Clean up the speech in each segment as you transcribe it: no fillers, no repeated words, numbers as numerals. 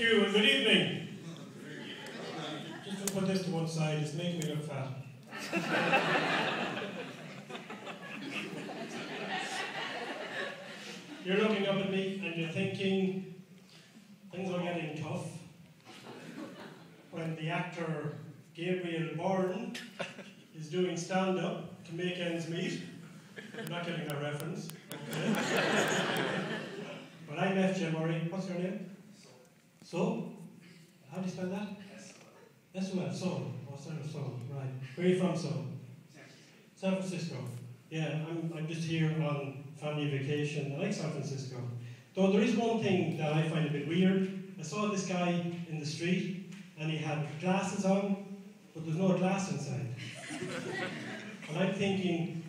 you and good evening. Just to put this to one side, it's making me look fat. You're looking up at me and you're thinking, things are getting tough. When the actor Gabriel Byrne is doing stand-up to make ends meet. I'm not getting that reference. Okay. But I'm F.J. Murray. What's your name? So? How do you spell that? S-O-L, so. Oh, sort of so. Right. Where are you from, so? San Francisco. Yeah, I'm just here on family vacation. I like San Francisco. Though there is one thing that I find a bit weird. I saw this guy in the street and he had glasses on, but there's no glass inside. And I'm thinking,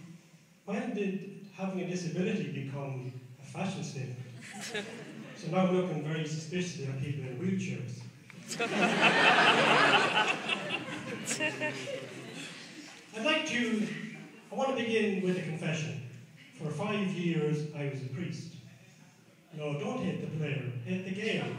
when did having a disability become a fashion statement? So now I'm looking very suspiciously at people in wheelchairs. I want to begin with a confession. For 5 years, I was a priest. No, don't hit the player, hit the game.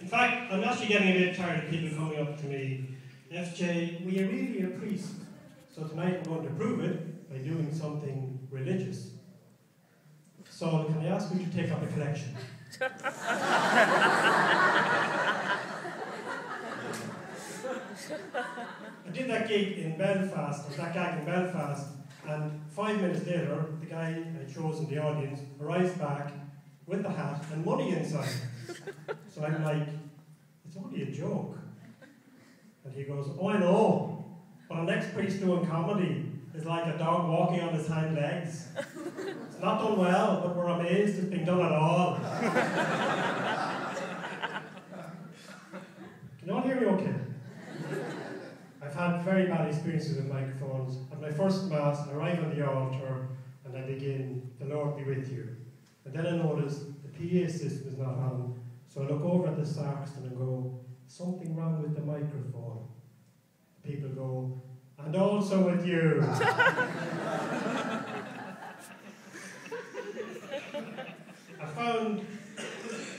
In fact, I'm actually getting a bit tired of people coming up to me, FJ, we are really a priest, so tonight we're going to prove it by doing something religious. So can I ask you to take up a collection? I did that gig in Belfast, and 5 minutes later, the guy I chose in the audience arrives back with the hat and money inside. So I'm like, it's only a joke. And he goes, oh, I know, but an ex-priest doing comedy is like a dog walking on his hind legs. It's not done well, but we're amazed it's being done at all. Can you all hear me okay? I've had very bad experiences with microphones. At my first mass, I arrive on the altar and I begin, the Lord be with you. And then I notice the PA system is not on, so I look over at the sacristan and go, something wrong with the microphone. People go, and also with you. I found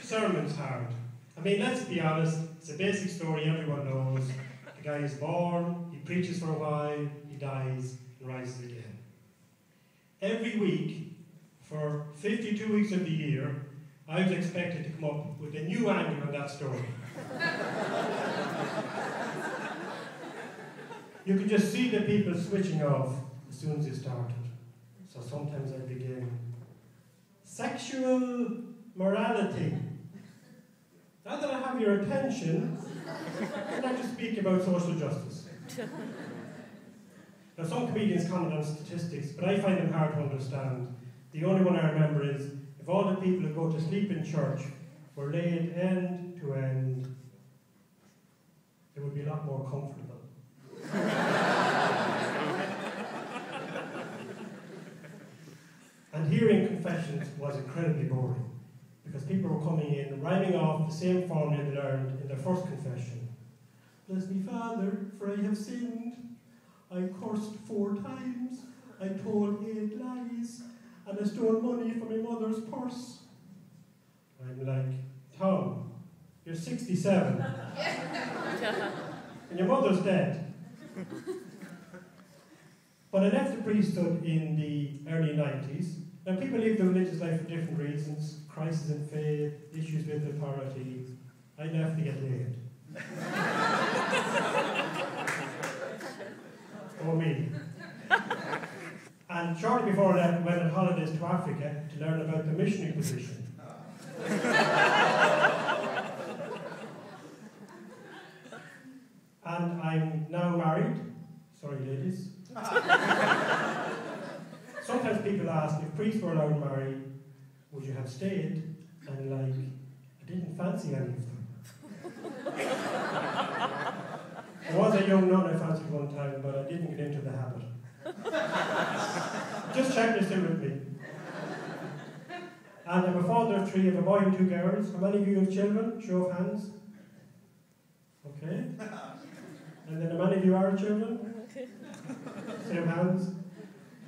sermons hard. I mean, let's be honest, it's a basic story everyone knows. The guy is born, he preaches for a while, he dies, and rises again. Every week, for 52 weeks of the year, I was expected to come up with a new angle on that story. You could just see the people switching off as soon as it started. So sometimes I begin, sexual morality. Now that I have your attention, I'd like to speak about social justice. Now some comedians comment on statistics, but I find them hard to understand. The only one I remember is, if all the people who go to sleep in church were laid end to end, it would be a lot more comfortable. And hearing confessions was incredibly boring, because people were coming in, rhyming off the same formula they learned in their first confession. Bless me, Father, for I have sinned. I cursed 4 times, I told 8 lies, and I stole money from my mother's purse. I'm like, Tom, you're 67, and your mother's dead. But I left the priesthood in the early 90s. Now people live their religious life for different reasons, crisis in faith, issues with authority. I left to get laid. Oh me. And shortly before I left, I went on holidays to Africa to learn about the missionary position. And I'm now married. Sorry, ladies. Sometimes people ask, if priests were allowed to marry, would you have stayed? And like, I didn't fancy any of them. I was a young nun I fancied one time, but I didn't get into the habit. Just check you're still with me. And I'm a father of 3, I have a boy and 2 girls. How many of you have children? Show of hands. Okay. And then how many of you are children? Same hands.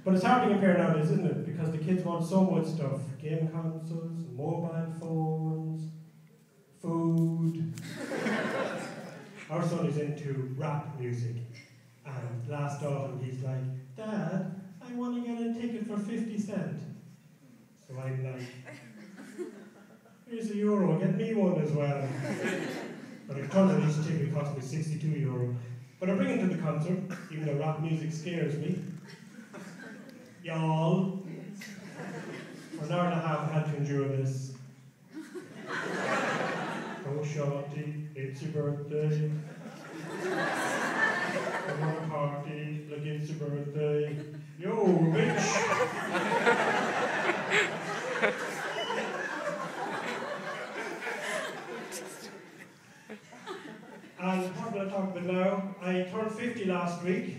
But it's hard to compare nowadays, isn't it? Because the kids want so much stuff. Game consoles, mobile phones, food. Our son is into rap music. And last autumn he's like, Dad, I want to get a ticket for 50 cents. So I'm like, here's €1, get me one as well. But it turns out each ticket cost me €62. But I bring him to the concert, even though rap music scares me. Y'all. For an hour and a half I had to endure this. Oh shorty, it's your birthday. I want a party like it's your birthday. Yo, bitch! And what will I talk about now? I turned 50 last week.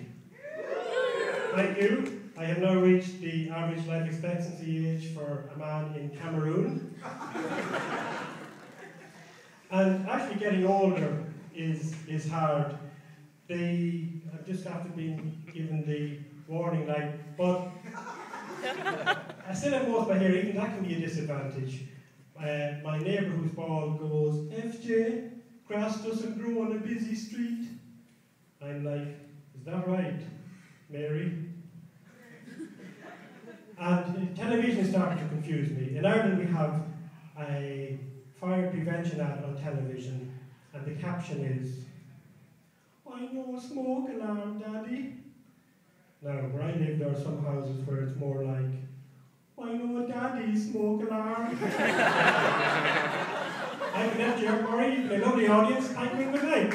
Thank you. I have now reached the average life expectancy age for a man in Cameroon. And actually getting older is hard. I've just after being given the warning light, but I still have most of my hair, even that can be a disadvantage. My neighbour who's bald goes, FJ, grass doesn't grow on a busy street. I'm like, is that right, Mary? And television is starting to confuse me. In Ireland we have a fire prevention ad on television, and the caption is, I know a smoke alarm, Daddy. Now, where I live, there are some houses where it's more like, I know a Daddy smoke alarm. I've been FJ Murray, a lovely audience. Thank you and good night.